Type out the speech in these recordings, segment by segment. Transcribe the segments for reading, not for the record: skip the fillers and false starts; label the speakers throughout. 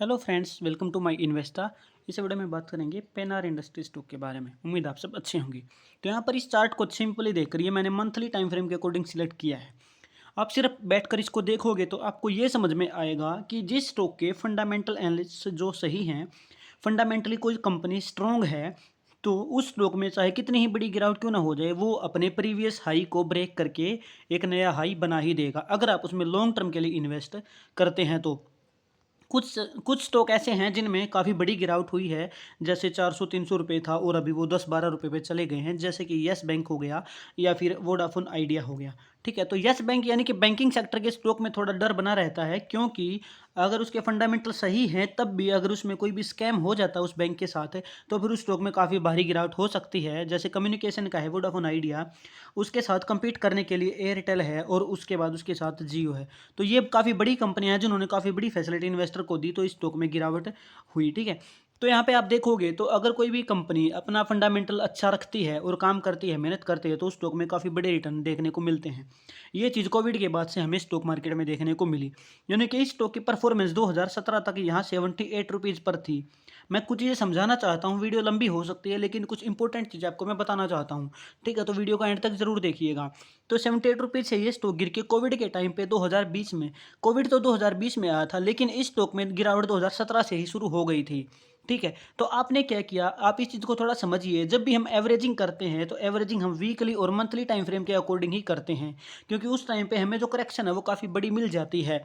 Speaker 1: Hello friends, welcome to my Investa. इस video में बात करेंगे पेनार इंडस्ट्री स्टॉक के बारे में। उम्मीद आप सब अच्छे होंगे। तो यहाँ पर इस चार्ट को सिंपली देख करिए, मैंने मंथली टाइम फ्रेम के अकॉर्डिंग सिलेक्ट किया है। आप सिर्फ बैठकर इसको देखोगे तो आपको ये समझ में आएगा कि जिस स्टॉक के फंडामेंटल एनालिसिस जो सही हैं, फंडामेंटली कोई कंपनी स्ट्रॉन्ग है, तो उस स्टॉक में चाहे कितनी ही बड़ी गिरावट क्यों ना हो जाए, वो अपने प्रीवियस हाई को ब्रेक करके एक नया हाई बना ही देगा, अगर आप उसमें लॉन्ग टर्म के लिए इन्वेस्ट करते हैं तो। कुछ कुछ स्टॉक ऐसे हैं जिनमें काफ़ी बड़ी गिरावट हुई है, जैसे 400-300 रुपये था और अभी वो 10-12 रुपये पे चले गए हैं, जैसे कि येस बैंक हो गया या फिर वोडाफोन आइडिया हो गया। ठीक है, तो येस बैंक यानी कि बैंकिंग सेक्टर के स्टॉक में थोड़ा डर बना रहता है, क्योंकि अगर उसके फंडामेंटल सही हैं तब भी अगर उसमें कोई भी स्कैम हो जाता है उस बैंक के साथ, तो फिर उस स्टॉक में काफ़ी भारी गिरावट हो सकती है। जैसे कम्युनिकेशन का है वोडाफोन आइडिया, उसके साथ compete करने के लिए एयरटेल है और उसके बाद उसके साथ जियो है। तो ये काफ़ी बड़ी कंपनियाँ हैं जिन्होंने काफ़ी बड़ी फैसिलिटी इन्वेस्टर को दी, तो इस स्टॉक में गिरावट हुई। ठीक है, तो यहाँ पे आप देखोगे तो अगर कोई भी कंपनी अपना फंडामेंटल अच्छा रखती है और काम करती है, मेहनत करती है, तो उस स्टॉक में काफ़ी बड़े रिटर्न देखने को मिलते हैं। ये चीज़ कोविड के बाद से हमें स्टॉक मार्केट में देखने को मिली, यानी कि इस स्टॉक की परफॉर्मेंस 2017 तक यहाँ 78 रुपीज़ पर थी। मैं कुछ चीज़ें समझाना चाहता हूँ, वीडियो लंबी हो सकती है लेकिन कुछ इंपॉर्टेंट चीज़ें आपको मैं बताना चाहता हूँ। ठीक है, तो वीडियो को एंड तक ज़रूर देखिएगा। तो 78 रुपीज़ से ये स्टॉक गिर के कोविड के टाइम पे 2020 में, कोविड तो 2020 में आया था लेकिन इस स्टॉक में गिरावट 2017 से ही शुरू हो गई थी। ठीक है, तो आपने क्या किया, आप इस चीज़ को थोड़ा समझिए। जब भी हम एवरेजिंग करते हैं तो एवरेजिंग हम वीकली और मंथली टाइम फ्रेम के अकॉर्डिंग ही करते हैं, क्योंकि उस टाइम पे हमें जो करेक्शन है वो काफ़ी बड़ी मिल जाती है।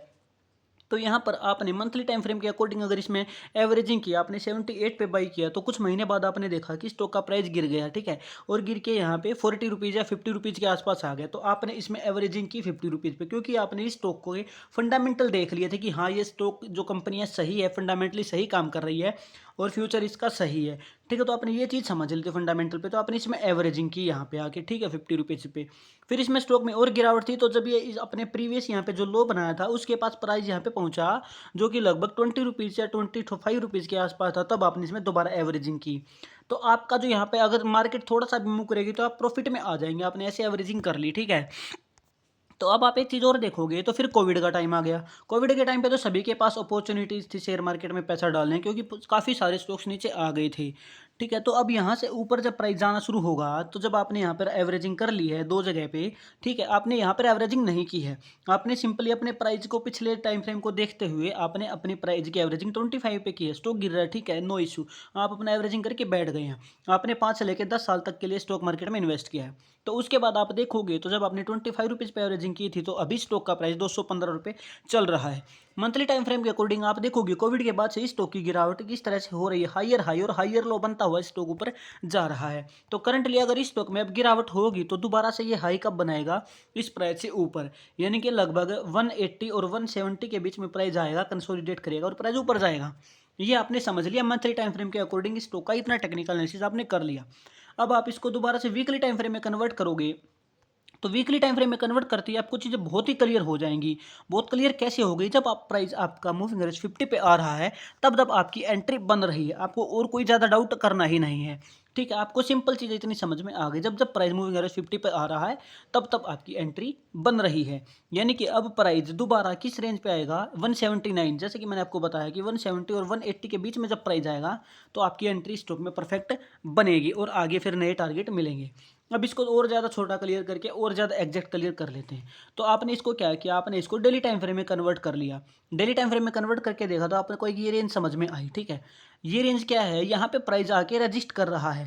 Speaker 1: तो यहाँ पर आपने मंथली टाइम फ्रेम के अकॉर्डिंग अगर इसमें एवरेजिंग किया, आपने 78 पे बाई किया, तो कुछ महीने बाद आपने देखा कि स्टॉक का प्राइस गिर गया। ठीक है, और गिर के यहाँ पे 40 रुपीज़ या 50 रुपीज़ के आसपास आ गया, तो आपने इसमें एवरेजिंग की 50 रुपीज़ पे, क्योंकि आपने इस स्टॉक को फंडामेंटल देख लिए थे कि हाँ, ये स्टॉक जो कंपनियाँ सही है, फंडामेंटली सही काम कर रही है और फ्यूचर इसका सही है। ठीक है, तो आपने ये चीज़ समझ ली थी फंडामेंटल पे, तो आपने इसमें एवरेजिंग की यहाँ पे आके। ठीक है, 50 रुपीज़ पे। फिर इसमें स्टॉक में और गिरावट थी, तो जब ये अपने प्रीवियस यहाँ पे जो लो बनाया था उसके पास प्राइस यहाँ पे पहुँचा, जो कि लगभग 20 रुपीज़ या 25 रुपीज़ के आसपास था, तब आपने इसमें दोबारा एवरेजिंग की। तो आपका जो यहाँ पे अगर मार्केट थोड़ा सा भी मूव करेगी तो आप प्रॉफिट में आ जाएंगे, आपने ऐसे एवरेजिंग कर ली। ठीक है, तो अब आप एक चीज़ और देखोगे तो फिर कोविड का टाइम आ गया। कोविड के टाइम पे तो सभी के पास अपॉर्चुनिटीज़ थी शेयर मार्केट में पैसा डालने, क्योंकि काफ़ी सारे स्टॉक्स नीचे आ गए थे। ठीक है, तो अब यहाँ से ऊपर जब प्राइस जाना शुरू होगा, तो जब आपने यहाँ पर एवरेजिंग कर ली है दो जगह पे, ठीक है, आपने यहाँ पर एवरेजिंग नहीं की है। आपने सिंपली अपने प्राइस को पिछले टाइम फ्रेम को देखते हुए आपने अपनी प्राइस की एवरेजिंग 25 पे की है। स्टॉक गिर रहा है, ठीक है, नो इशू, आप अपना एवरेजिंग करके बैठ गए हैं। आपने 5 से लेकर 10 साल तक के लिए स्टॉक मार्केट में इन्वेस्ट किया है। तो उसके बाद आप देखोगे तो जब आपने 25 रुपीज़ पे एवरेजिंग की थी, तो अभी स्टॉक का प्राइस 215 रुपये चल रहा है। मंथली टाइम फ्रेम के अकॉर्डिंग आप देखोगे कोविड के बाद से इस स्टॉक की गिरावट किस तरह से हो रही है, हायर हाई और हायर लो बनता हुआ स्टॉक ऊपर जा रहा है। तो करंटली अगर इस स्टॉक में अब गिरावट होगी तो दोबारा से ये हाई कब बनाएगा, इस प्राइस से ऊपर, यानी कि लगभग 180 और 170 के बीच में प्राइस आएगा, कंसोलिडेट करेगा और प्राइस ऊपर जाएगा। ये आपने समझ लिया, मंथली टाइम फ्रेम के अकॉर्डिंग स्टॉक का इतना टेक्निकल एनालिसिस आपने कर लिया। अब आप इसको दोबारा से वीकली टाइम फ्रेम में कन्वर्ट करोगे, तो वीकली टाइम फ्रेम में कन्वर्ट करती है आपको चीज़ें बहुत ही क्लियर हो जाएंगी। बहुत क्लियर कैसे हो गई, जब आप प्राइस आपका मूविंग एवरेज 50 पे आ रहा है, तब तब आपकी एंट्री बन रही है, आपको और कोई ज़्यादा डाउट करना ही नहीं है। ठीक है, आपको सिंपल चीज़ें इतनी समझ में आ गई, जब जब प्राइस मूविंग एवरेज 50 पे आ रहा है तब तब आपकी एंट्री बन रही है। यानी कि अब प्राइस दोबारा किस रेंज पे आएगा, 179, जैसे कि मैंने आपको बताया कि 170 और 180 के बीच में जब प्राइस आएगा तो आपकी एंट्री स्टॉक में परफेक्ट बनेगी और आगे फिर नए टारगेट मिलेंगे। अब इसको और ज़्यादा छोटा क्लियर करके और ज़्यादा एग्जैक्ट क्लियर कर लेते हैं। तो आपने इसको क्या किया, आपने इसको डेली टाइम फ्रेम में कन्वर्ट कर लिया। डेली टाइम फ्रेम में कन्वर्ट करके देखा तो आपको ये रेंज समझ में आई। ठीक है, ये रेंज क्या है, यहाँ पे प्राइस आके रजिस्ट कर रहा है।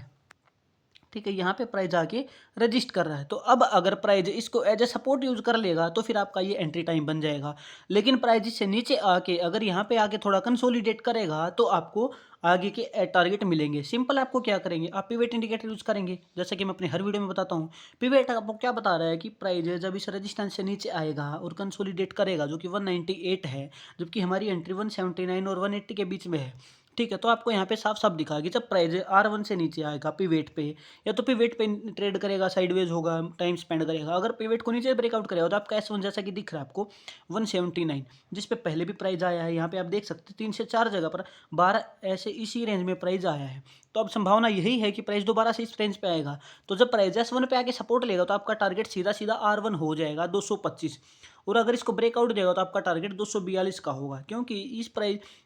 Speaker 1: ठीक है, यहाँ पे प्राइस आके रजिस्ट कर रहा है, तो अब अगर प्राइस इसको एज ए सपोर्ट यूज कर लेगा तो फिर आपका ये एंट्री टाइम बन जाएगा। लेकिन प्राइस इससे नीचे आके अगर यहाँ पे आके थोड़ा कंसोलिडेट करेगा तो आपको आगे के टारगेट मिलेंगे। सिंपल, आपको क्या करेंगे, आप पिवेट इंडिकेटर यूज करेंगे, जैसे कि मैं अपने हर वीडियो में बताता हूँ। पिवेट आपको क्या बता रहा है कि प्राइस जब इस रेजिस्टेंस से नीचे आएगा और कंसोलिडेट करेगा, जो कि 198 है, जबकि हमारी एंट्री 179 और 180 के बीच में है। ठीक है, तो आपको यहाँ पे साफ साफ दिखा कि जब प्राइस R1 से नीचे आएगा पिवेट पे, या तो पिवेट पे ट्रेड करेगा, साइडवेज होगा, टाइम स्पेंड करेगा। अगर पिवेट को नीचे ब्रेकआउट करेगा तो आपका S1 जैसा कि दिख रहा है आपको 179, जिस पे पहले भी प्राइस आया है, यहाँ पे आप देख सकते हैं 3 से 4 जगह पर 12 ऐसे इसी रेंज में प्राइस आया है। तो अब संभावना यही है कि प्राइस दोबारा से इस रेंज पे आएगा। तो जब प्राइस S1 पे आके सपोर्ट लेगा तो आपका टारगेट सीधा सीधा R1 हो जाएगा 225, और अगर इसको ब्रेकआउट देगा तो आपका टारगेट 242 का होगा, क्योंकि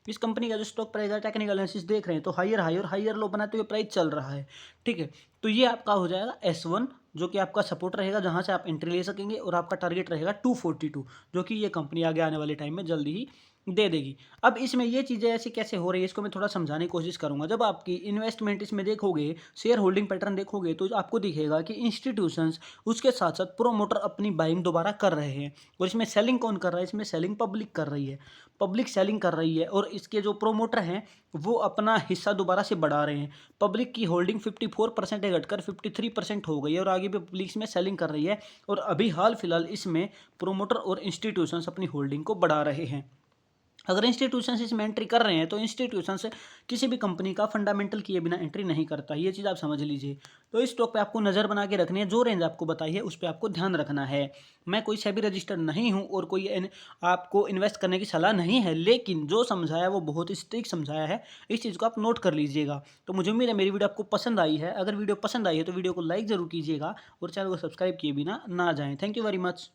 Speaker 1: इस कंपनी का जो स्टॉक प्राइस है टेक्निकल एनालिसिस देख रहे हैं तो हायर हाई और हायर लो बनाते हुए प्राइस चल रहा है। ठीक है, तो ये आपका हो जाएगा S1, जो कि आपका सपोर्ट रहेगा जहां से आप एंट्री ले सकेंगे, और आपका टारगेट रहेगा 242, जो कि ये कंपनी आगे आने वाले टाइम में जल्दी ही दे देगी। अब इसमें ये चीज़ें ऐसी कैसे हो रही है इसको मैं थोड़ा समझाने की कोशिश करूंगा। जब आपकी इन्वेस्टमेंट इसमें देखोगे, शेयर होल्डिंग पैटर्न देखोगे, तो आपको दिखेगा कि इंस्टीट्यूशंस उसके साथ साथ प्रोमोटर अपनी बाइंग दोबारा कर रहे हैं। और इसमें सेलिंग कौन कर रहा है? इसमें सेलिंग पब्लिक कर रही है, पब्लिक सेलिंग कर रही है, और इसके जो प्रोमोटर हैं वो अपना हिस्सा दोबारा से बढ़ा रहे हैं। पब्लिक की होल्डिंग 54% घटकर 53% हो गई है, और आगे भी पब्लिक इसमें सेलिंग कर रही है, और अभी हाल फिलहाल इसमें प्रोमोटर और इंस्टीट्यूशंस अपनी होल्डिंग को बढ़ा रहे हैं। अगर इंस्टीट्यूशंस इसमें एंट्री कर रहे हैं तो इंस्टीट्यूशंस किसी भी कंपनी का फंडामेंटल किए बिना एंट्री नहीं करता, ये चीज़ आप समझ लीजिए। तो इस स्टॉक पे आपको नज़र बना के रखनी है, जो रेंज आपको बताई है उस पर आपको ध्यान रखना है। मैं कोई सेबी रजिस्टर्ड नहीं हूँ और कोई आपको इन्वेस्ट करने की सलाह नहीं है, लेकिन जो समझाया वो बहुत स्ट्रिक्ट समझाया है, इस चीज़ को आप नोट कर लीजिएगा। तो मुझे उम्मीद है मेरी वीडियो आपको पसंद आई है। अगर वीडियो पसंद आई है तो वीडियो को लाइक ज़रूर कीजिएगा और चैनल को सब्सक्राइब किए बिना ना जाएँ। Thank you very much.